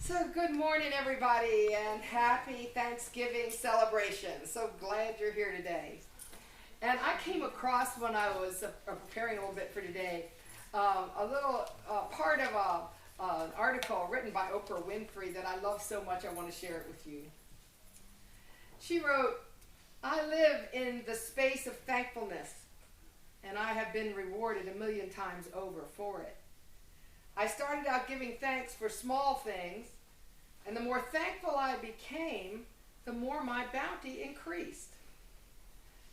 So good morning, everybody, and happy Thanksgiving celebration. So glad you're here today. And I came across when I was preparing a little bit for today, a little part of an article written by Oprah Winfrey that I love so much I want to share it with you. She wrote, "I live in the space of thankfulness, and I have been rewarded 1,000,000 times over for it. I started out giving thanks for small things, and the more thankful I became, the more my bounty increased.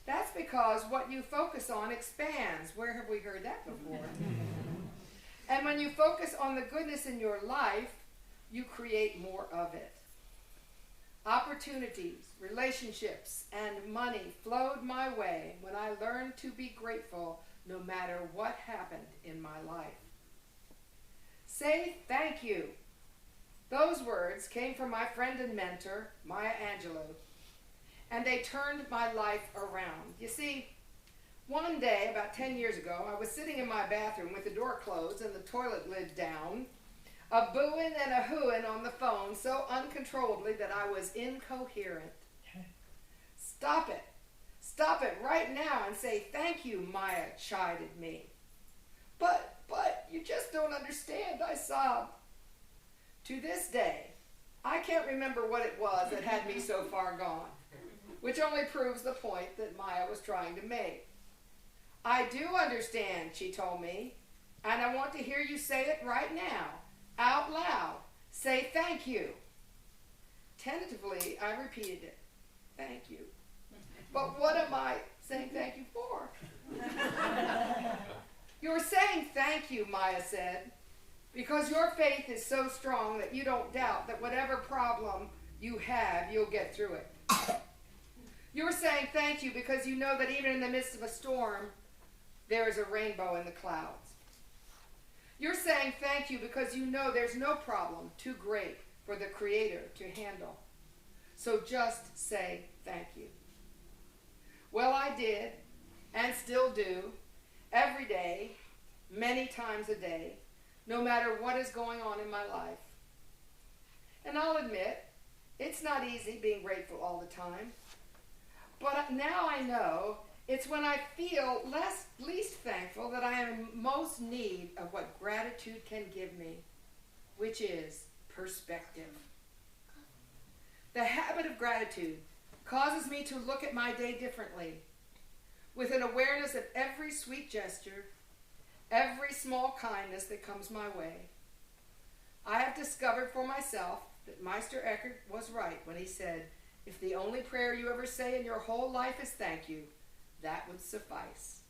That's because what you focus on expands." Where have we heard that before? "And when you focus on the goodness in your life, you create more of it. Opportunities, relationships, and money flowed my way when I learned to be grateful no matter what happened in my life. Say thank you." Those words came from my friend and mentor, Maya Angelou, and they turned my life around. You see, one day, about 10 years ago, I was sitting in my bathroom with the door closed and the toilet lid down, a booing and a hooing on the phone so uncontrollably that I was incoherent. Stop it. Stop it right now and say thank you," Maya chided me. But, you just don't understand," I sobbed. To this day, I can't remember what it was that had me so far gone, which only proves the point that Maya was trying to make. "I do understand," she told me, "and I want to hear you say it right now, out loud. Say thank you." Tentatively, I repeated it. "Thank you. But what am I saying thank you for?" "You're saying thank you," Maya said, "because your faith is so strong that you don't doubt that whatever problem you have, you'll get through it. You're saying thank you because you know that even in the midst of a storm, there is a rainbow in the clouds. You're saying thank you because you know there's no problem too great for the Creator to handle. So just say thank you." Well, I did, and still do, every day, many times a day, no matter what is going on in my life. And I'll admit, it's not easy being grateful all the time. But now I know it's when I feel least thankful that I am in most need of what gratitude can give me, which is perspective. The habit of gratitude causes me to look at my day differently, with an awareness of every sweet gesture, every small kindness that comes my way. I have discovered for myself that Meister Eckhart was right when he said, "If the only prayer you ever say in your whole life is thank you, that would suffice."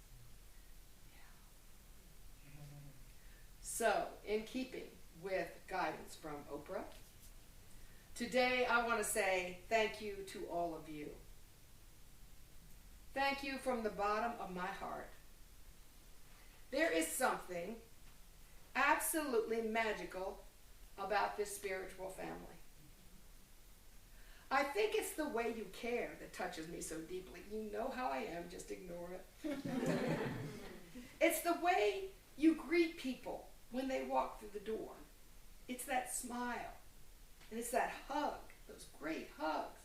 So, in keeping with guidance from Oprah, today I want to say thank you to all of you. Thank you from the bottom of my heart. There is something absolutely magical about this spiritual family. I think it's the way you care that touches me so deeply. You know how I am, just ignore it. It's the way you greet people when they walk through the door. It's that smile, and it's that hug, those great hugs.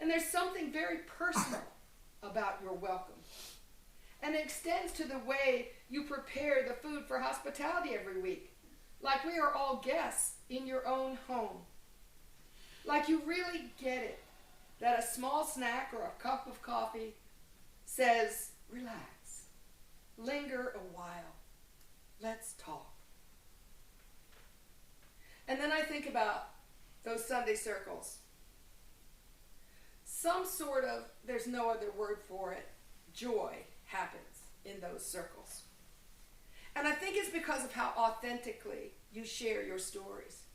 And there's something very personal about your welcome. And it extends to the way you prepare the food for hospitality every week, like we are all guests in your own home. Like you really get it, that a small snack or a cup of coffee says, "Relax, linger a while, let's talk." And then I think about those Sunday circles. Some sort of, there's no other word for it, joy happens in those circles. And I think it's because of how authentically you share your stories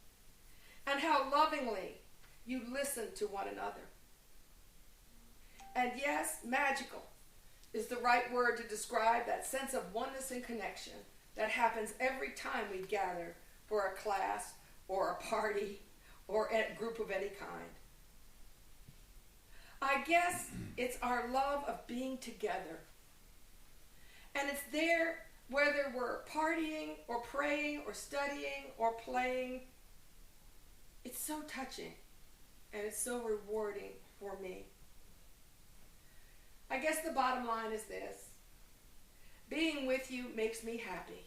and how lovingly you listen to one another. And yes, magical is the right word to describe that sense of oneness and connection that happens every time we gather for a class or a party or a group of any kind. I guess it's our love of being together. And it's there whether we're partying or praying or studying or playing It's so touching, and it's so rewarding for me. I guess the bottom line is this. Being with you makes me happy,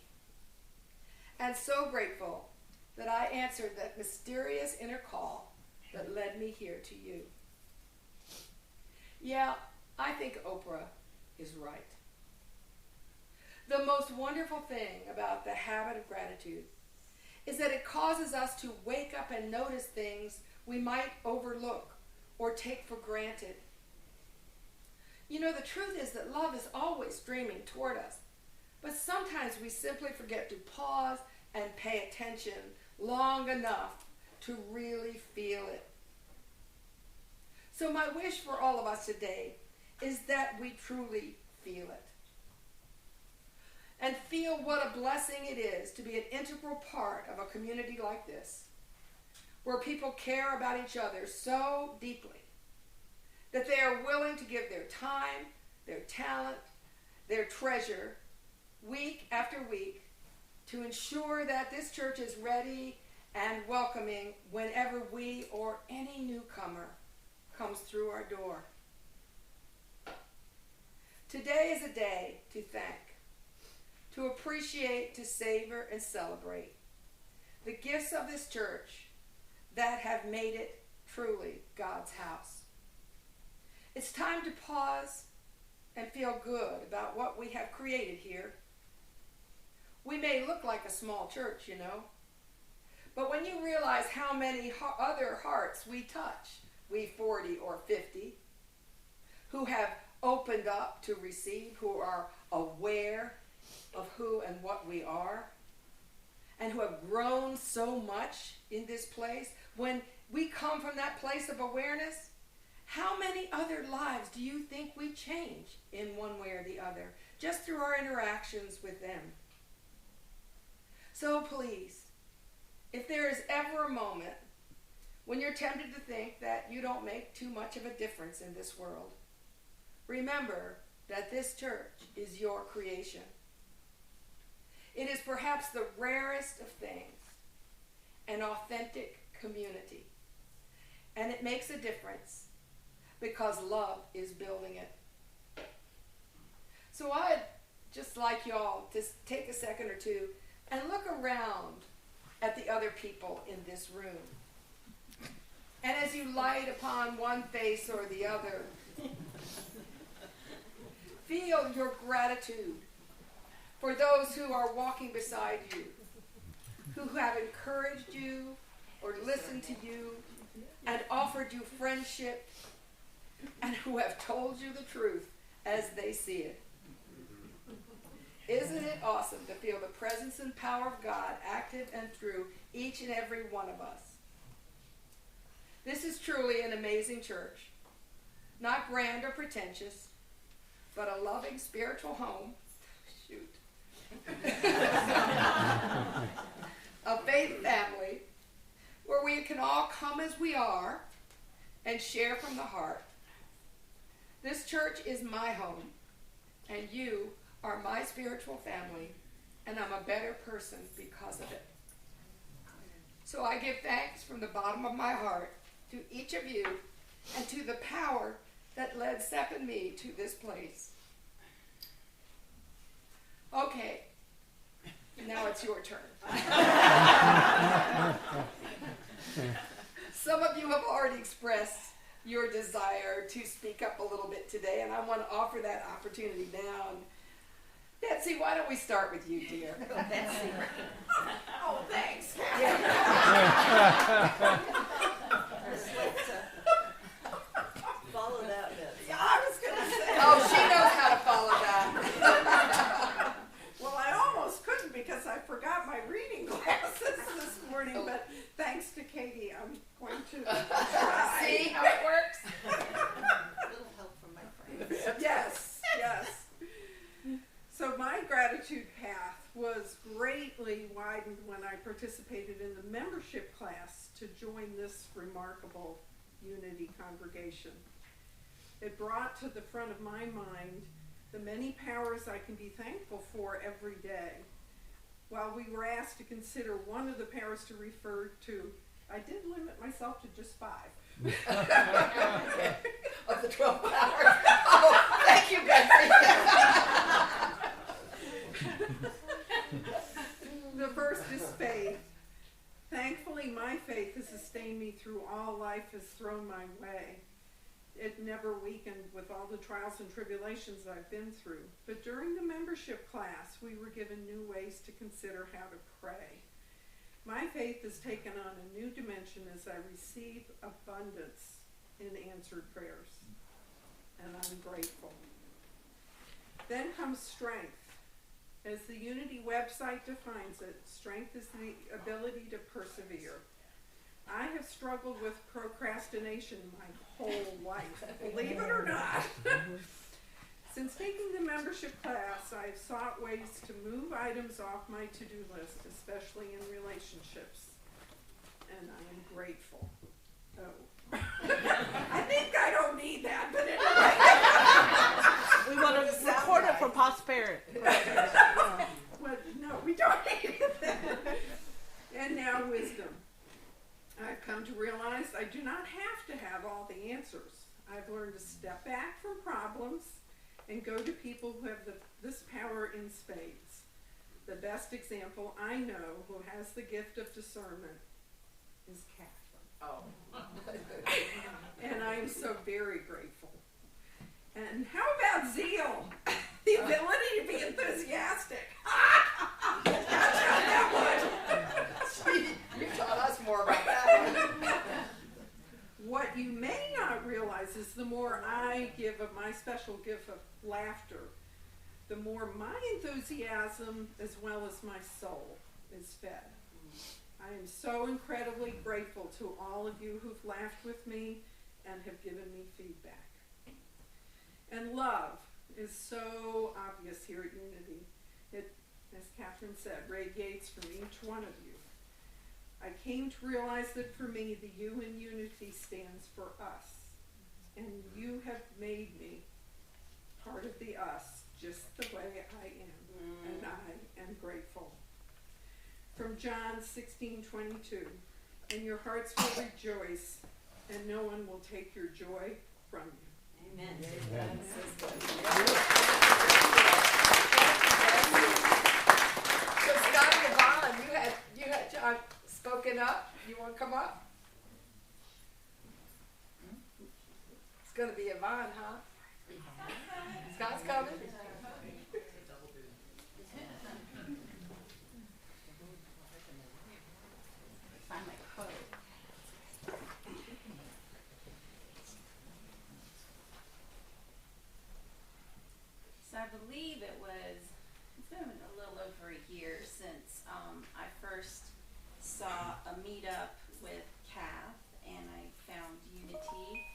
and so grateful that I answered that mysterious inner call that led me here to you. Yeah, I think Oprah is right. The most wonderful thing about the habit of gratitude is that it causes us to wake up and notice things we might overlook or take for granted. You know, the truth is that love is always streaming toward us, but sometimes we simply forget to pause and pay attention long enough to really feel it. So my wish for all of us today is that we truly feel it. And feel what a blessing it is to be an integral part of a community like this, where people care about each other so deeply that they are willing to give their time, their talent, their treasure, week after week, to ensure that this church is ready and welcoming whenever we or any newcomer comes through our door. Today is a day to thank, to appreciate, to savor, and celebrate the gifts of this church that have made it truly God's house. It's time to pause and feel good about what we have created here. We may look like a small church, you know, but when you realize how many other hearts we touch, we 40 or 50, who have opened up to receive, who are aware of who and what we are, and who have grown so much in this place, when we come from that place of awareness, how many other lives do you think we change in one way or the other, just through our interactions with them? So please, if there is ever a moment when you're tempted to think that you don't make too much of a difference in this world, remember that this church is your creation. It is perhaps the rarest of things, an authentic community. And it makes a difference because love is building it. So I'd just like y'all to take a second or two and look around at the other people in this room. And as you light upon one face or the other, feel your gratitude for those who are walking beside you, who have encouraged you or listened to you and offered you friendship, and who have told you the truth as they see it. Isn't it awesome to feel the presence and power of God active and through each and every one of us? This is truly an amazing church, not grand or pretentious, but a loving spiritual home. Shoot. A faith family where we can all come as we are and share from the heart. This church is my home, and you are my spiritual family, and I'm a better person because of it. So I give thanks from the bottom of my heart to each of you and to the power that led Seth and me to this place. Okay, now it's your turn. Some of you have already expressed your desire to speak up a little bit today, and I want to offer that opportunity now. And Betsy, why don't we start with you, dear? Betsy. Oh, thanks. Follow that bit. Yeah, I was going to say. Oh, she knows how to follow that. Well, I almost couldn't because I forgot my reading glasses this morning, but thanks to Katie, I'm going to try. See how it works? A little help from my friends. Yes, yes. So my gratitude path was greatly widened when I participated in the membership class to join this remarkable Unity congregation. It brought to the front of my mind the many powers I can be thankful for every day. While we were asked to consider one of the powers to refer to I did limit myself to just 5. Of the 12 hours. Oh, thank you, Betsy. The first is faith. Thankfully, my faith has sustained me through all life has thrown my way. It never weakened with all the trials and tribulations I've been through. But during the membership class, we were given new ways to consider how to pray. My faith has taken on a new dimension as I receive abundance in answered prayers. And I'm grateful. Then comes strength. As the Unity website defines it, strength is the ability to persevere. I have struggled with procrastination my whole life, believe it or not. Since taking the membership class, I've sought ways to move items off my to-do list, especially in relationships. And I am grateful. Oh. I think I don't need that, but anyway. We want to record it for prosperity. Well, no, we don't need that. And now wisdom. I've come to realize I do not have to have all the answers. I've learned to step back from problems and go to people who have this power in spades. The best example I know who has the gift of discernment is Catherine. Oh. And I am so very grateful. And how about zeal? The ability to be enthusiastic. You taught us more about that. What you may not realize is the more I give of my special gift of laughter, the more my enthusiasm as well as my soul is fed. I am so incredibly grateful to all of you who've laughed with me and have given me feedback. And love is so obvious here at Unity. It, as Catherine said, radiates from each one of you. I came to realize that for me, the U in Unity stands for us. And you have made me part of the us, just the way I am. And I am grateful. From John 16:22, and your hearts will rejoice, and no one will take your joy from you. Amen. Amen. So Scott and Yvonne, you had spoken up. You want to come up? It's going to be Yvonne, huh? Scott's coming. Find my code. So I believe it's been a little over a year since I first saw a meetup with Kath, and I found Unity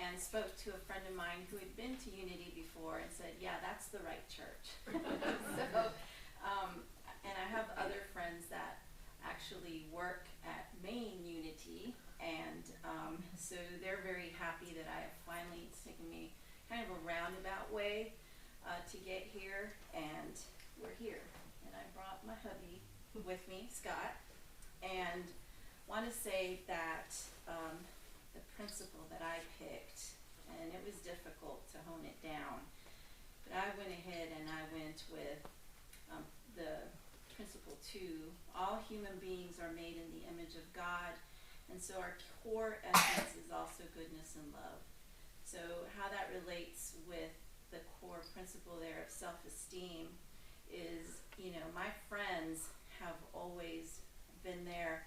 and spoke to a friend of mine who had been to Unity before and said, yeah, that's the right church. And I have other friends that actually work at Maine Unity, and so they're very happy that I have finally, it's taken me kind of a roundabout way to get here, and we're here. And I brought my hubby with me, Scott, and want to say that the principle that I picked, and it was difficult to hone it down, but I went ahead and I went with the principle 2, all human beings are made in the image of God, and so our core essence is also goodness and love. So how that relates with the core principle there of self-esteem is, my friends have always been there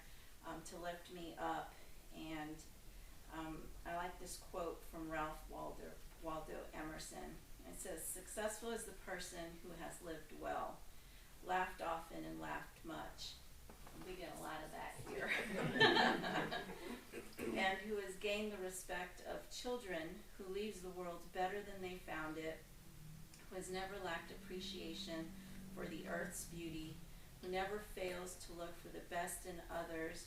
to lift me up, and I like this quote from Ralph Waldo Emerson. It says, successful is the person who has lived well, laughed often and laughed much. We get a lot of that here. And who has gained the respect of children, who leaves the world better than they found it, who has never lacked appreciation for the earth's beauty, who never fails to look for the best in others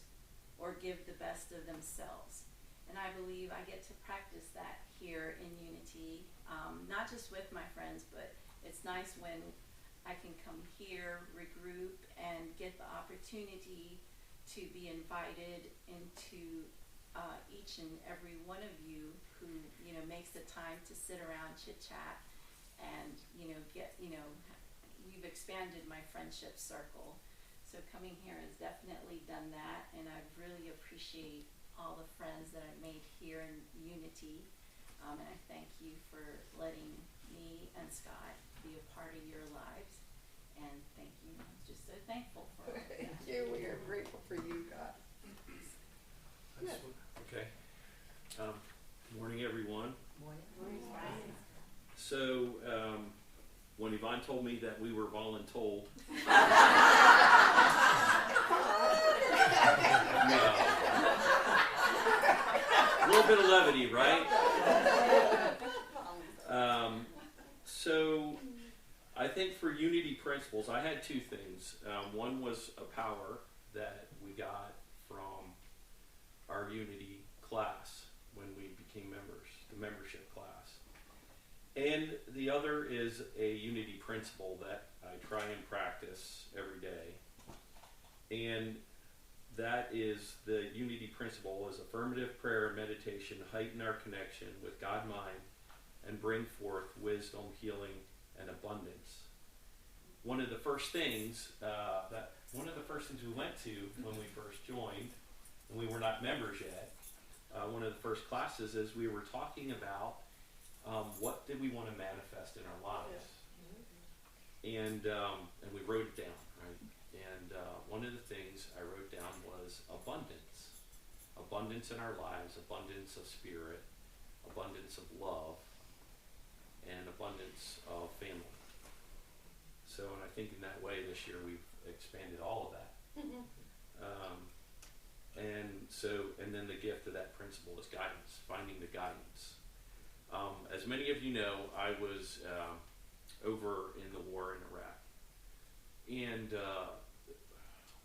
or give the best of themselves. And I believe I get to practice that here in Unity, not just with my friends, but it's nice when I can come here, regroup, and get the opportunity to be invited into each and every one of you who, you know, makes the time to sit around chit chat and, you know, you've expanded my friendship circle. So coming here has definitely done that, and I really appreciate all the friends that I've made here in Unity. And I thank you for letting me and Scott be a part of your lives. And thank you. I'm just so thankful for all Thank that. you. We are grateful for you, God. Okay. Morning, everyone. Morning. So, when Yvonne told me that we were voluntold, a little bit of levity, right? So, I think for Unity principles, I had two things. One was a power that we got from our Unity class when we became members, the membership class. And the other is a Unity principle that I try and practice every day. And that is the Unity principle is affirmative prayer and meditation heighten our connection with God mind and bring forth wisdom, healing, and abundance. One of the first things we went to when we first joined, and we were not members yet, one of the first classes is we were talking about what did we want to manifest in our lives, and we wrote it down, right? And one of the things I wrote down was abundance in our lives, abundance of spirit, abundance of love, and abundance of family. So, and I think in that way this year we've expanded all of that. And then the gift of that principle is guidance, finding the guidance. As many of you know, I was over in the war in Iraq. And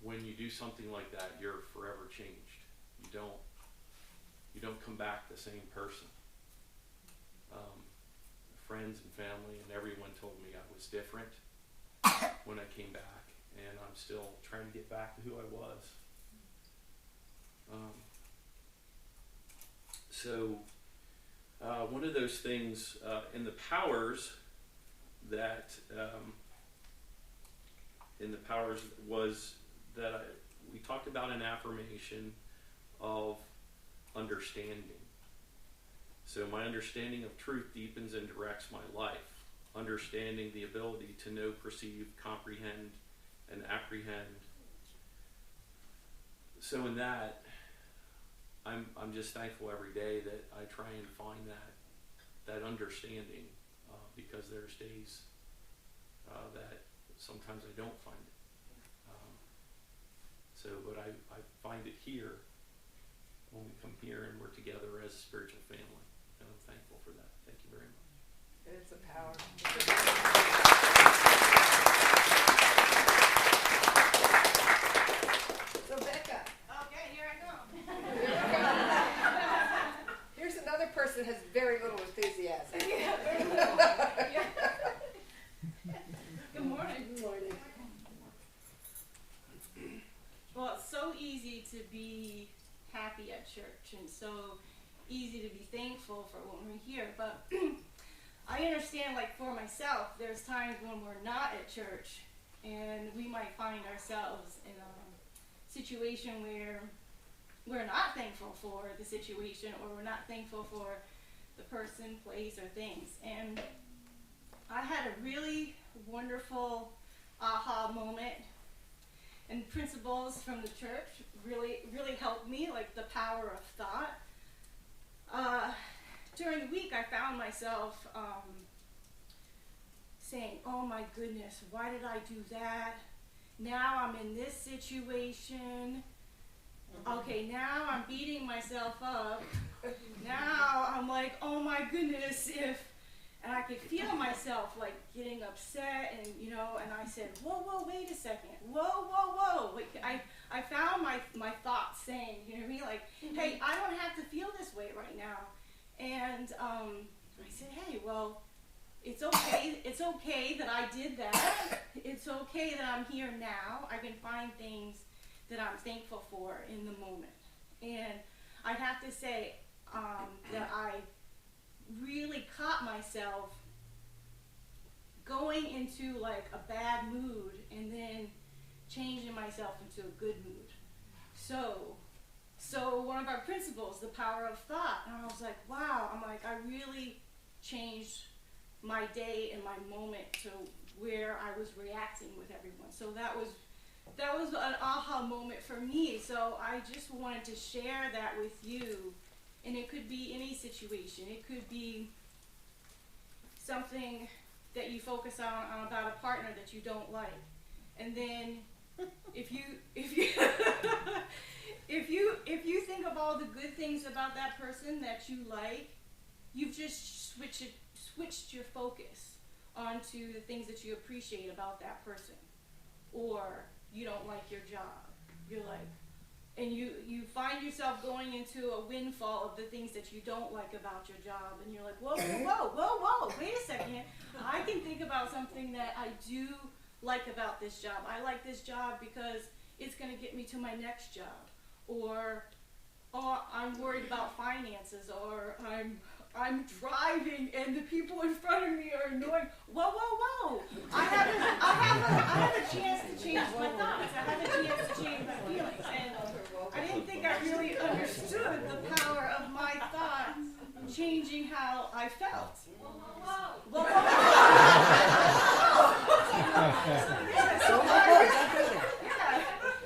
when you do something like that, you're forever changed. You don't come back the same person. Friends and family and everyone told me I was different when I came back, and I'm still trying to get back to who I was. One of those things in the powers was that we talked about an affirmation of understanding. So my understanding of truth deepens and directs my life. Understanding the ability to know, perceive, comprehend, and apprehend. So in that, I'm just thankful every day that I try and find that understanding, because there's days that sometimes I don't find it. But I find it here when we come here and we're together as a spiritual family, and I'm thankful for that. Thank you very much. It's a power. So Becca, Okay, here I go. here's another person who has very little enthusiasm. Good morning. Good morning. Well, it's so easy to be happy at church and so easy to be thankful for when we're here, but I understand, like for myself, there's times when we're not at church and we might find ourselves in a situation where we're not thankful for the situation, or we're not thankful for the person, place, or things. And I had a really wonderful aha moment, and principles from the church really helped me, like the power of thought. During the week, I found myself saying, oh my goodness, why did I do that? Now I'm in this situation. Okay, now I'm beating myself up. Now I'm like, oh my goodness, and I could feel myself like getting upset, and and I said, whoa, wait a second, whoa. Wait, I found my thoughts saying, you know what I mean, like, hey, I don't have to feel this way right now. And I said, hey, well, it's okay that I did that. It's okay that I'm here now. I can find things that I'm thankful for in the moment. And I have to say that I really caught myself going into like a bad mood and then changing myself into a good mood. So one of our principles, the power of thought, and I was like, wow, I'm like, I really changed my day and my moment to where I was reacting with everyone. So that was an aha moment for me. So I just wanted to share that with you. And it could be any situation. It could be something that you focus on about a partner that you don't like. And then if you if you think of all the good things about that person that you like, you've just switched your focus onto the things that you appreciate about that person. Or you don't like your job. You're like, and you find yourself going into a windfall of the things that you don't like about your job, and you're like, whoa, wait a second. I can think about something that I do like about this job. I like this job because it's going to get me to my next job. Or I'm worried about finances, or I'm driving and the people in front of me are annoying. Whoa. I have a chance to change my thoughts. I have a chance to change my feelings. And I didn't think I really understood the power of my thoughts changing how I felt. Whoa. Yeah.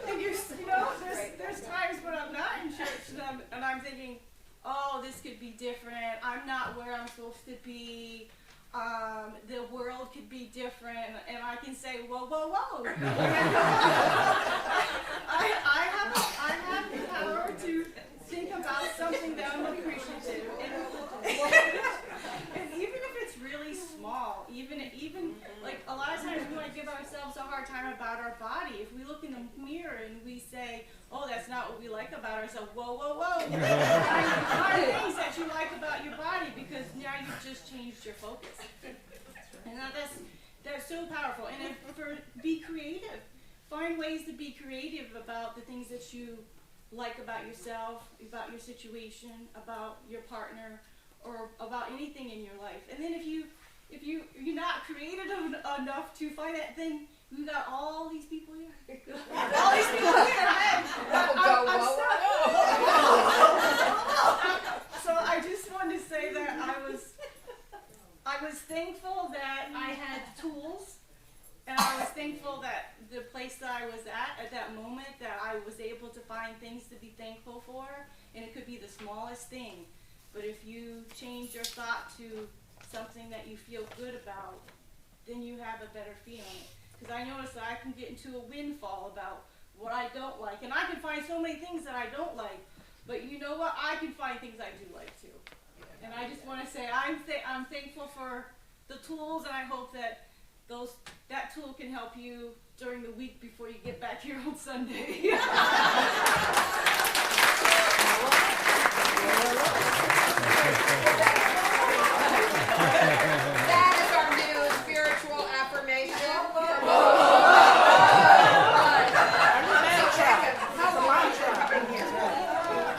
And you know, there's times when I'm not in church and I'm thinking, oh, this could be different. I'm not where I'm supposed to be. The world could be different, and I can say, whoa. I have the power to think about something that I'm appreciative, and even if it's really small, even like a lot of times we want to give ourselves a hard time about our body. If we look in the mirror and we say, oh, that's not what we like about ourselves. Whoa. Find things that you like about your body, because now you've just changed your focus. And that's so powerful. And be creative. Find ways to be creative about the things that you like about yourself, about your situation, about your partner, or about anything in your life. And then if you're not creative enough to find that, then we got all these people here. All these people here. So I just wanted to say that I was thankful that I had tools, and I was thankful that the place that I was at that moment, that I was able to find things to be thankful for, and it could be the smallest thing. But if you change your thought to something that you feel good about, then you have a better feeling. Because I noticed that I can get into a windfall about what I don't like. And I can find so many things that I don't like. But you know what? I can find things I do like too. And I just want to say I'm thankful for the tools, and I hope that that tool can help you during the week before you get back here on Sunday. That is our new spiritual affirmation.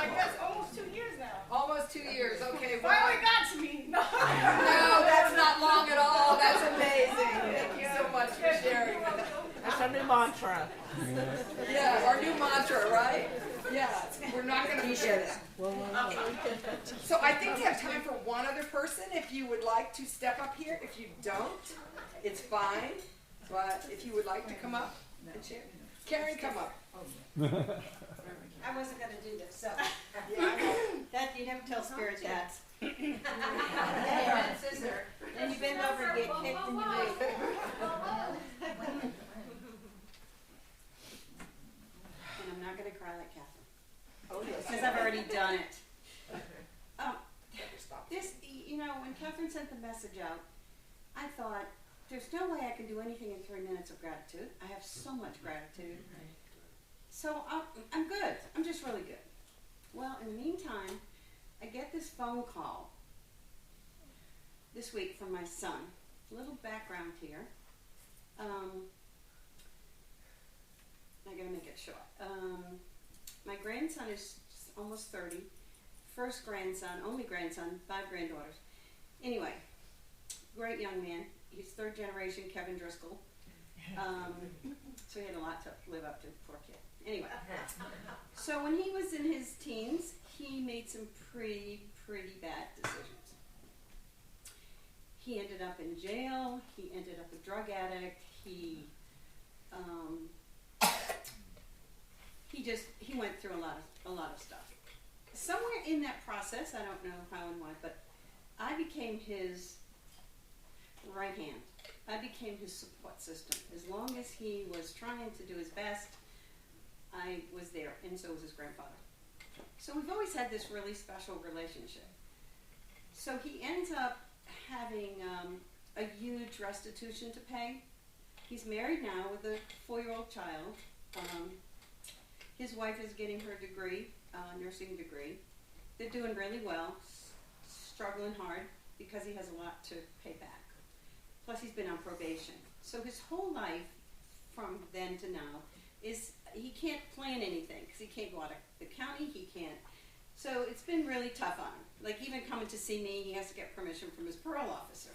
I guess almost 2 years now. Almost 2 years. Okay. Finally got to me. No. No, that's not long at all. That's amazing. Thank you so much for sharing. That's our new mantra. Yeah, our new mantra, right? Yeah, we're not going to forget it. So I think we have time for one other person. If you would like to step up here. If you don't, it's fine. But if you would like to come up and share. Karen, come up. I wasn't going to do this, so. That you never tell spirit that. Then you bend over and get kicked and you move. And I'm not going to cry like Catherine. Oh, yes. Because I've already done it. This, you know, when Catherine sent the message out, I thought, there's no way I can do anything in 3 minutes of gratitude. I have so much gratitude. So I'm good. I'm just really good. Well, in the meantime, I get this phone call this week from my son. A little background here. I gotta make it short. My grandson is almost 30. First grandson, only grandson, 5 granddaughters. Anyway, great young man. He's 3rd generation Kevin Driscoll. So he had a lot to live up to, poor kid. Anyway, so when he was in his teens, he made some pretty bad decisions. He ended up in jail. He ended up a drug addict. He went through a lot of stuff. Somewhere in that process, I don't know how and why, but I became his right hand. I became his support system. As long as he was trying to do his best, I was there, and so was his grandfather. So we've always had this really special relationship. So he ends up having a huge restitution to pay. He's married now with a 4-year-old child. His wife is getting her degree, nursing degree. They're doing really well, struggling hard because he has a lot to pay back. Plus he's been on probation. So his whole life from then to now is he can't plan anything because he can't go out of the county, he can't. So it's been really tough on him. Like even coming to see me, he has to get permission from his parole officer.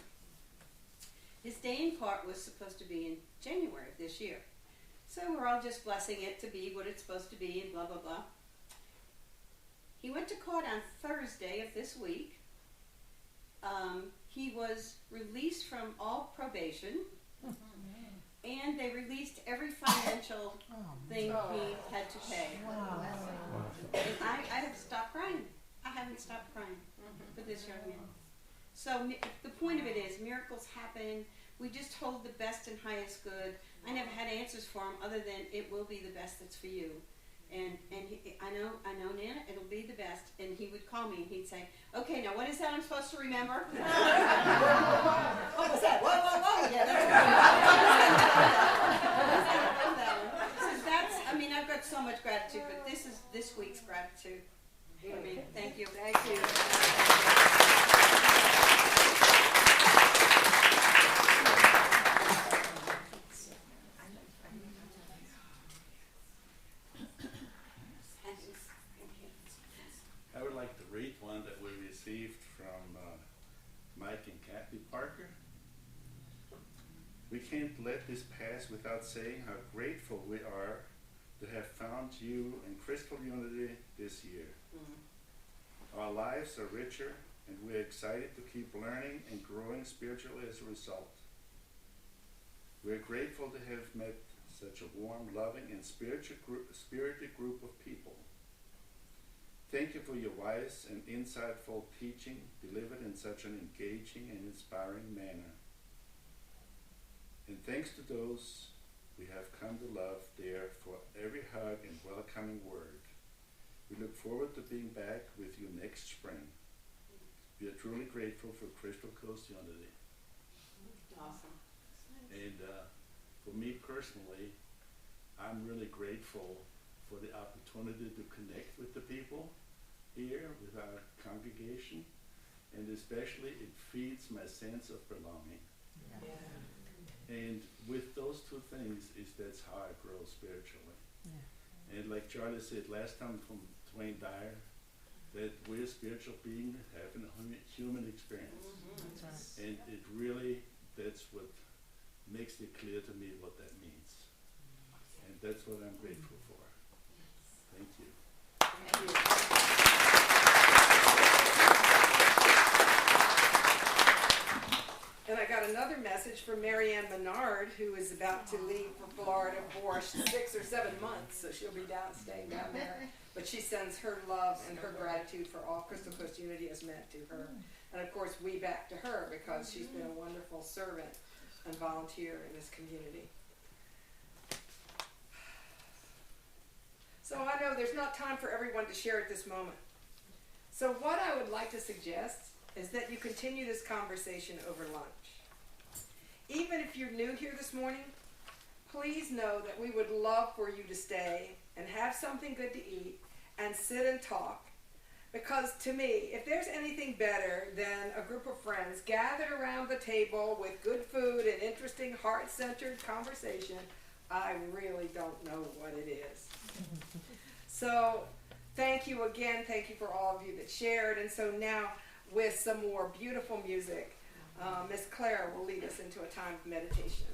His day in court was supposed to be in January of this year. So we're all just blessing it to be what it's supposed to be and blah, blah, blah. He went to court on Thursday of this week. He was released from all probation, and they released every financial thing he had to pay. And I have stopped crying. I haven't stopped crying for this young man. So the point of it is, miracles happen. We just hold the best and highest good. I never had answers for him other than it will be the best that's for you. And I know, Nana, it'll be the best. And he would call me and he'd say, okay, now what is that I'm supposed to remember? What was that? Whoa. Yeah, that's so that's, I mean, I've got so much gratitude, but this is this week's gratitude. I mean, thank you. Thank you. I would like to read one that we received from Mike and Kathy Parker. We can't let this pass without saying how grateful we are to have found you in Crystal Unity this year. Our lives are richer, and we're excited to keep learning and growing spiritually as a result. We're grateful to have met such a warm, loving, and spirited group of people. Thank you for your wise and insightful teaching delivered in such an engaging and inspiring manner. And thanks to those we have come to love there for every hug and welcoming word. We look forward to being back with you next spring. We are truly grateful for Crystal Coast Unity. Awesome. And for me personally, I'm really grateful for the opportunity to connect with the people here, with our congregation, and especially it feeds my sense of belonging. Yeah. And with those two things, that's how I grow spiritually. Yeah. And like Charlie said last time from Twain Dyer, that we're spiritual beings having a human experience. That's right. And it really, that's what makes it clear to me what that means. And that's what I'm grateful for. Thank you. Thank you. And I got another message from Marianne Menard, who is about to leave for Florida for 6 or 7 months, so she'll be staying down there. But she sends her love and her gratitude for all Crystal Coast Unity has meant to her. And of course, we back to her because she's been a wonderful servant and volunteer in this community. So I know there's not time for everyone to share at this moment. So what I would like to suggest is that you continue this conversation over lunch. Even if you're new here this morning, please know that we would love for you to stay and have something good to eat and sit and talk. Because to me, if there's anything better than a group of friends gathered around the table with good food and interesting heart-centered conversation, I really don't know what it is. So thank you again. Thank you for all of you that shared. And so now with some more beautiful music, Miss Clara will lead us into a time of meditation.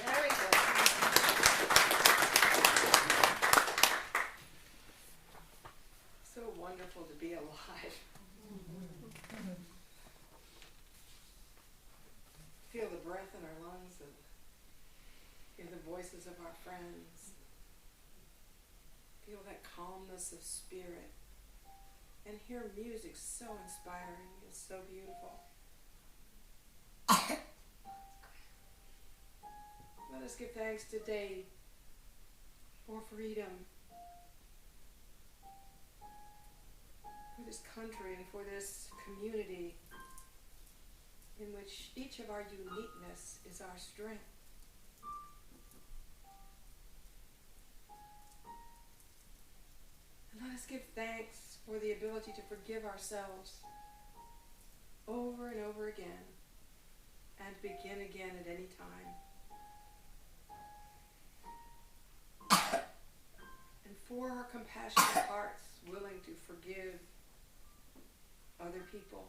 Very good. So wonderful to be alive. Feel the breath in our lungs and hear the voices of our friends. Feel that calmness of spirit. And hear music so inspiring and so beautiful. Let us give thanks today for freedom, for this country and for this community in which each of our uniqueness is our strength. And let us give thanks for the ability to forgive ourselves over and over again and begin again at any time. And for our compassionate hearts willing to forgive other people.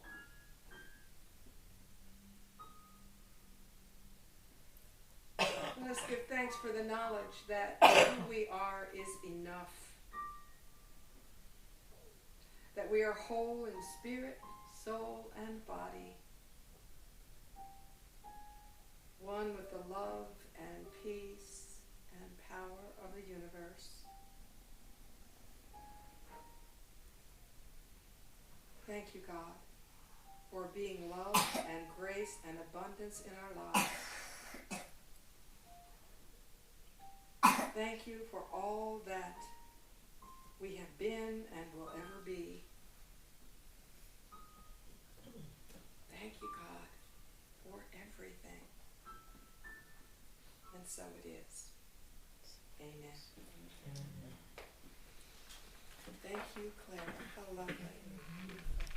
Let us give thanks for the knowledge that who we are is enough. That we are whole in spirit, soul, and body. One with the love and peace and power of the universe. Thank you, God, for being love and grace and abundance in our lives. Thank you for all that we have been and will ever be. Thank you, God, for everything. And so it is. Amen. Thank you, Claire. How lovely.